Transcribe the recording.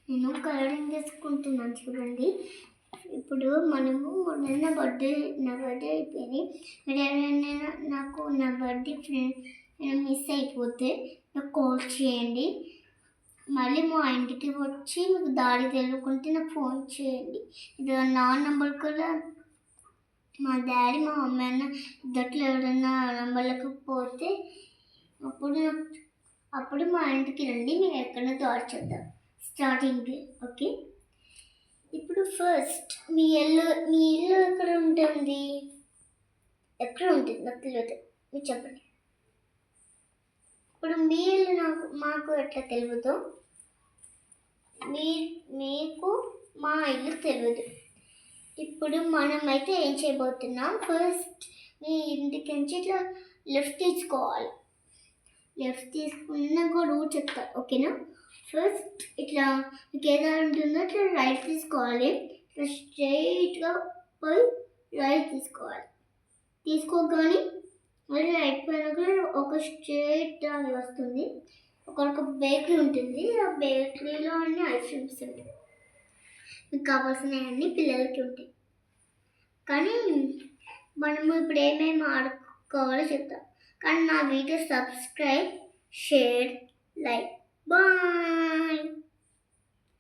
నేను కలరింగ్ చేసుకుంటున్నాను చూడండి. ఇప్పుడు మనము నా బర్త్డే అయిపోయింది. మీరు ఎవరైనా నా బర్త్డే ఫ్రెండ్ మిస్ అయిపోతే నాకు కాల్ చేయండి. మళ్ళీ మా ఇంటికి వచ్చి మీకు దారి తెలియకుంటే నాకు ఫోన్ చేయండి. ఇది నా నంబర్ కూడా మా డాడీ మా మమ్మీ అన్న ఇద్దట్లో ఎవరైనా నంబర్లకు పోతే అప్పుడు అప్పుడు మా ఇంటికి రండి. మేము ఎక్కడో దారి చేద్దాం స్టార్టింగ్. ఓకే, ఇప్పుడు ఫస్ట్ మీ ఇల్లు ఎక్కడ ఉంటుంది? ఎక్కడ ఉంటుంది నాకు తెలియదు, మీరు చెప్పండి. ఇప్పుడు మీ ఇల్లు మాకు ఎట్లా తెలియదు, మీకు మా ఇల్లు తెలియదు. ఇప్పుడు మనమైతే ఏం చేయబోతున్నాం, ఫస్ట్ మీ ఇంటికి నుంచి ఇట్లా లెఫ్ట్ తీసుకోవాలి. లెఫ్ట్ తీసుకున్న కూడా రూట్ చెప్తా, ఓకేనా? ఫస్ట్ ఇట్లా మీకు ఏదైనా ఉంటుందో ఇట్లా రైట్ తీసుకోవాలి. ఇట్లా స్ట్రైట్గా పోయి రైట్ తీసుకోవాలి. తీసుకోగానే మళ్ళీ రైట్ పైన కూడా ఒక స్ట్రైట్ అని వస్తుంది. ఒక బేకరీ ఉంటుంది. ఆ బేకరీలో అన్ని ఐస్ క్రీమ్స్ ఉంటాయి. మీకు కావాల్సినవన్నీ పిల్లలకి ఉంటాయి. కానీ మనము ఇప్పుడు ఏమేమి ఆడుకోవాలో చెప్తాం. కానీ నా video subscribe, share, like. Bye.